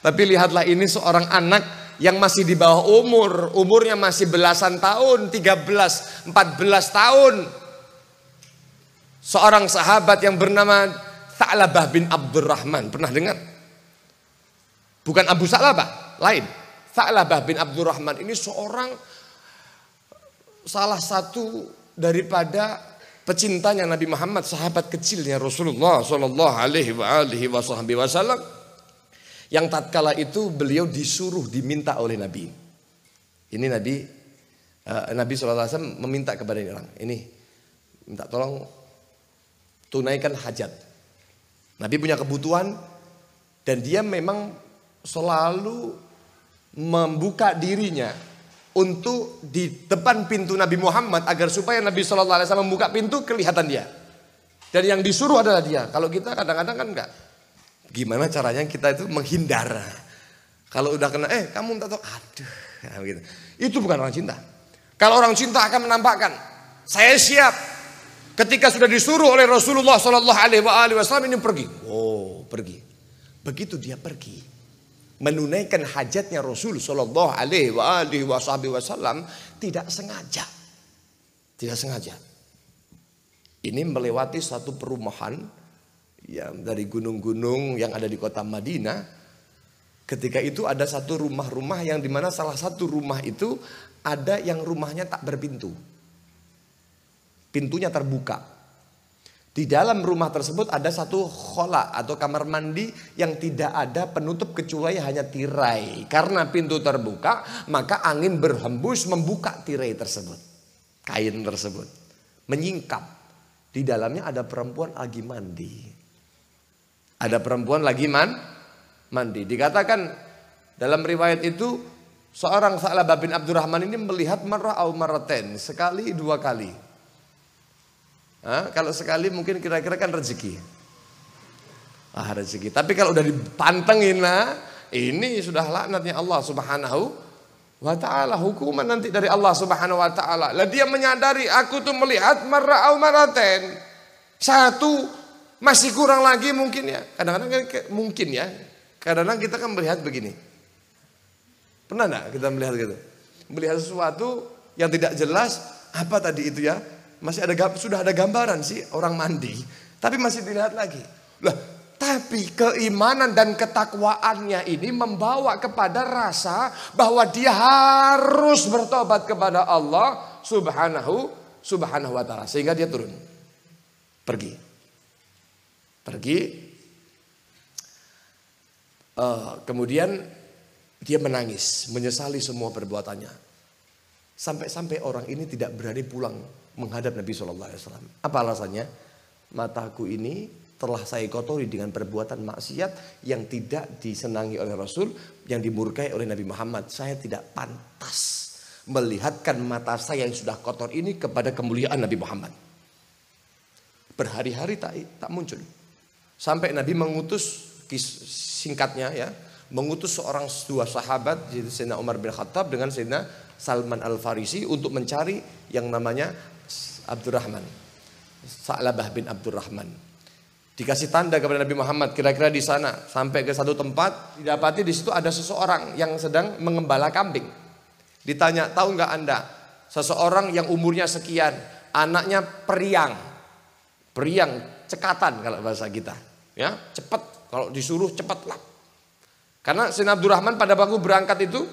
Tapi lihatlah ini seorang anak yang masih di bawah umurnya masih belasan tahun, 13, 14 tahun. Seorang sahabat yang bernama Tha'labah bin Abdurrahman, pernah dengar? Bukan Abu Sa'labah, lain. Tha'labah bin Abdurrahman ini salah satu daripada pecintanya Nabi Muhammad, sahabat kecilnya Rasulullah Shallallahu Alaihi Wasallam, yang tatkala itu beliau diminta oleh Nabi. Ini Nabi Shallallahu Alaihi Wasallam meminta kepada orang ini, minta tolong tunaikan hajat. Nabi punya kebutuhan dan dia memang selalu membuka dirinya untuk di depan pintu Nabi Muhammad agar supaya Nabi Shallallahu Alaihi Wasallam membuka pintu kelihatan dia. Dan yang disuruh adalah dia. Kalau kita kadang-kadang kan enggak. Gimana caranya kita itu menghindar. Kalau udah kena, kamu minta tolong, aduh, gitu. Itu bukan orang cinta. Kalau orang cinta akan menampakkan, saya siap. Ketika sudah disuruh oleh Rasulullah Shallallahu Alaihi Wasallam ini pergi. Oh, pergi. Begitu dia pergi, menunaikan hajatnya Rasul Shallallahu Alaihi Wasallam tidak sengaja. Ini melewati satu perumahan yang dari gunung-gunung yang ada di kota Madinah. Ketika itu ada satu rumah-rumah yang dimana salah satu rumah itu ada yang rumahnya tak berpintu. Pintunya terbuka. Di dalam rumah tersebut ada satu khola atau kamar mandi yang tidak ada penutup kecuali hanya tirai. Karena pintu terbuka maka angin berhembus membuka tirai tersebut. Kain tersebut. Menyingkap. Di dalamnya ada perempuan lagi mandi. Ada perempuan lagi mandi. Dikatakan dalam riwayat itu seorang Tha'labah bin Abdurrahman ini melihat maraten sekali dua kali. Kalau sekali mungkin kira-kira kan rezeki. Rezeki. Tapi kalau udah dipantengin ini sudah laknatnya Allah Subhanahu wa ta'ala, hukuman nanti dari Allah Subhanahu wa ta'ala. Lah dia menyadari aku tuh melihat maraten. Satu masih kurang lagi mungkin ya. Kadang-kadang mungkin ya. Kadang-kadang kita kan melihat begini. Pernah enggak kita melihat gitu? Melihat sesuatu yang tidak jelas, apa tadi itu ya? Sudah ada gambaran sih orang mandi, tapi masih dilihat lagi. Lah, tapi keimanan dan ketakwaannya ini membawa kepada rasa bahwa dia harus bertobat kepada Allah Subhanahu wa ta'ala. Sehingga dia turun. Pergi. Kemudian dia menangis, menyesali semua perbuatannya. Sampai-sampai orang ini tidak berani pulang menghadap Nabi SAW. Apa alasannya? Mataku ini telah saya kotori dengan perbuatan maksiat yang tidak disenangi oleh Rasul, yang dimurkai oleh Nabi Muhammad. Saya tidak pantas melihatkan mata saya yang sudah kotor ini kepada kemuliaan Nabi Muhammad. Berhari-hari tak muncul. Sampai Nabi mengutus, singkatnya ya, mengutus dua sahabat, yaitu Sayyidina Umar bin Khattab dengan Sayyidina Salman Al-Farisi untuk mencari yang namanya Abdurrahman, Tha'labah bin Abdurrahman. Dikasih tanda kepada Nabi Muhammad, kira-kira di sana. Sampai ke satu tempat, didapati di situ ada seseorang yang sedang mengembala kambing. Ditanya, tahu nggak anda seseorang yang umurnya sekian, anaknya periang cekatan kalau bahasa kita, ya cepat, kalau disuruh cepat lah. Karena Sayyidina Abdurrahman pada waktu berangkat itu,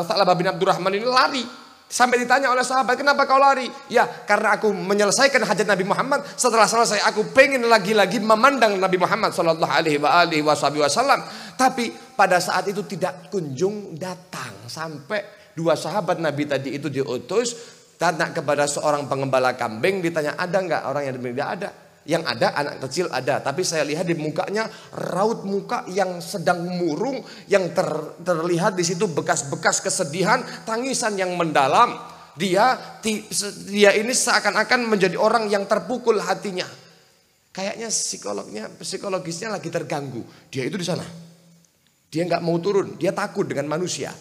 Tha'labah bin Abdurrahman ini lari. Sampai ditanya oleh sahabat, kenapa kau lari? Ya, karena aku menyelesaikan hajat Nabi Muhammad. Setelah selesai aku pengen lagi-lagi memandang Nabi Muhammad Sallallahu Alaihi Wasallam. Tapi pada saat itu tidak kunjung datang. Sampai dua sahabat Nabi tadi itu diutus, tanya kepada seorang pengembala kambing, ditanya ada nggak orang yang tidak ada. Yang ada anak kecil ada, tapi saya lihat di mukanya raut muka yang sedang murung, yang terlihat di situ bekas-bekas kesedihan, tangisan yang mendalam. Dia ini seakan-akan menjadi orang yang terpukul hatinya. Kayaknya psikologisnya lagi terganggu. Dia itu di sana. Dia nggak mau turun, dia takut dengan manusia.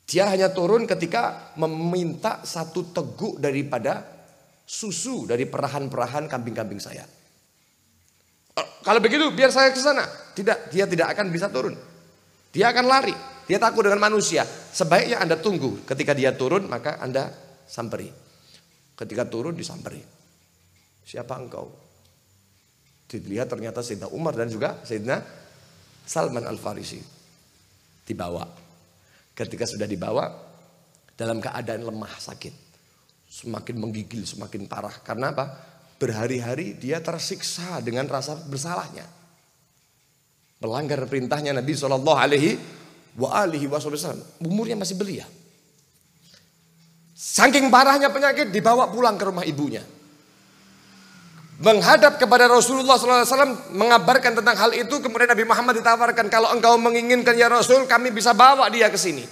Dia hanya turun ketika meminta satu teguk daripada susu dari perahan-perahan kambing-kambing saya. Kalau begitu biar saya ke sana. Tidak, dia tidak akan bisa turun. Dia akan lari. Dia takut dengan manusia. Sebaiknya Anda tunggu. Ketika dia turun maka Anda samperi. Ketika turun disamperi. Siapa engkau? Dilihat ternyata Sayyidina Umar dan juga Sayyidina Salman Al-Farisi. Dibawa. Ketika sudah dibawa dalam keadaan lemah sakit. Semakin menggigil, semakin parah. Karena apa? Berhari-hari dia tersiksa dengan rasa bersalahnya. Melanggar perintahnya Nabi SAW. Umurnya masih belia. Saking parahnya penyakit dibawa pulang ke rumah ibunya. Menghadap kepada Rasulullah SAW mengabarkan tentang hal itu. Kemudian Nabi Muhammad ditawarkan, kalau engkau menginginkan ya Rasul, kami bisa bawa dia ke sini.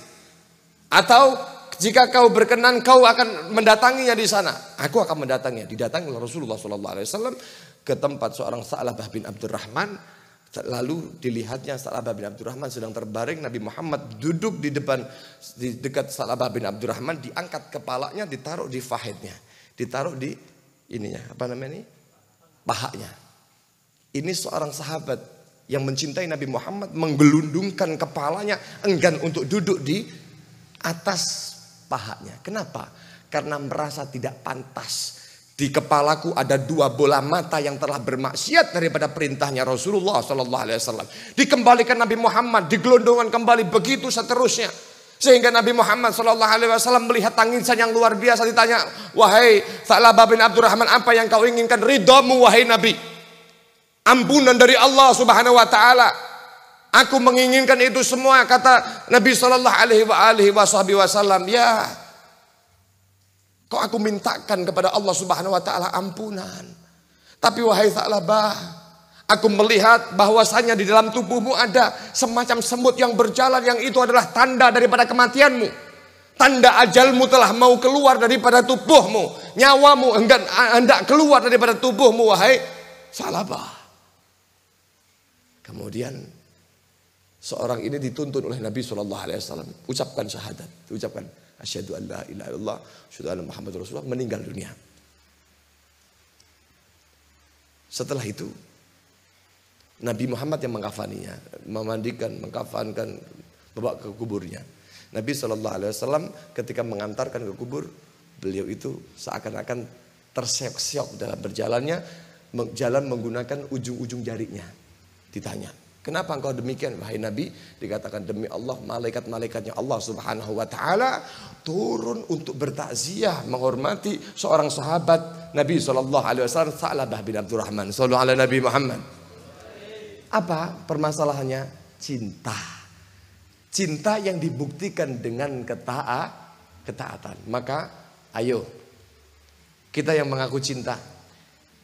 Atau jika kau berkenan, kau akan mendatanginya di sana. Aku akan mendatanginya. Didatangi oleh Rasulullah SAW ke tempat seorang Sa'labah bin Abdurrahman. Lalu dilihatnya Sa'labah bin Abdurrahman sedang terbaring. Nabi Muhammad duduk di dekat Sa'labah bin Abdurrahman, diangkat kepalanya, ditaruh di fahidnya, ditaruh di ininya, apa namanya ini? Pahanya. Ini seorang sahabat yang mencintai Nabi Muhammad menggelundungkan kepalanya, enggan untuk duduk di atas pahanya. Kenapa? Karena merasa tidak pantas. Di kepalaku ada 2 bola mata yang telah bermaksiat daripada perintahnya Rasulullah SAW. Dikembalikan Nabi Muhammad, digelondongan kembali, begitu seterusnya. Sehingga Nabi Muhammad SAW melihat tangisan yang luar biasa, ditanya, wahai Sa'labah bin Abdurrahman, apa yang kau inginkan? Ridhamu wahai Nabi, ampunan dari Allah Subhanahu wa taala. Aku menginginkan itu semua, kata Nabi SAW. Ya, kok aku mintakan kepada Allah Subhanahu wa taala ampunan. Tapi wahai Sa'labah, aku melihat bahwasanya di dalam tubuhmu ada semacam semut yang berjalan, yang itu adalah tanda daripada kematianmu. Tanda ajalmu telah mau keluar daripada tubuhmu. Nyawamu hendak keluar daripada tubuhmu wahai Sa'labah. Kemudian seorang ini dituntun oleh Nabi SAW. Ucapkan syahadat. Ucapkan asyhadu an la ilaha illallah, asyhadu anna Muhammadar Rasulullah. Meninggal dunia. Setelah itu Nabi Muhammad yang mengkafaninya, memandikan, mengkafankan, bawa ke kuburnya. Nabi SAW ketika mengantarkan ke kubur, beliau itu seakan-akan terseok-seok dalam berjalannya, jalan menggunakan ujung-ujung jarinya. Ditanya, kenapa engkau demikian wahai Nabi? Dikatakan, demi Allah, malaikat-malaikatnya Allah Subhanahu wa taala turun untuk bertakziah, menghormati seorang sahabat Nabi SAW, Sa'labah bin Abdurrahman. Sallallahu ala Nabi Muhammad. Apa permasalahannya? Cinta. Cinta yang dibuktikan dengan ketaatan. Maka ayo, kita yang mengaku cinta,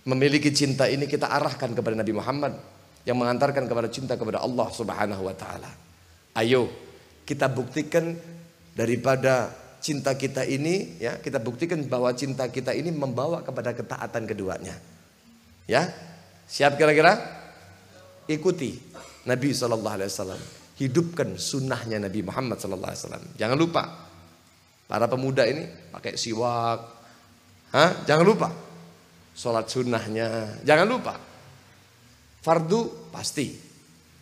memiliki cinta ini kita arahkan kepada Nabi Muhammad yang mengantarkan kepada cinta kepada Allah Subhanahu wa taala. Ayo kita buktikan daripada cinta kita ini, ya, kita buktikan bahwa cinta kita ini membawa kepada ketaatan keduanya. Ya, siap kira-kira? Ikuti Nabi SAW. Hidupkan sunnahnya Nabi Muhammad SAW. Jangan lupa, para pemuda ini pakai siwak. Jangan lupa. Sholat sunnahnya. Jangan lupa. Fardu pasti.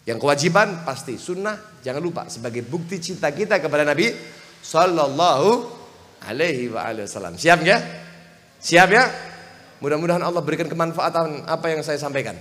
Yang kewajiban pasti. Sunnah jangan lupa. Sebagai bukti cinta kita kepada Nabi Sallallahu Alaihi Wasallam. Siap ya? Siap ya? Mudah-mudahan Allah berikan kemanfaatan apa yang saya sampaikan.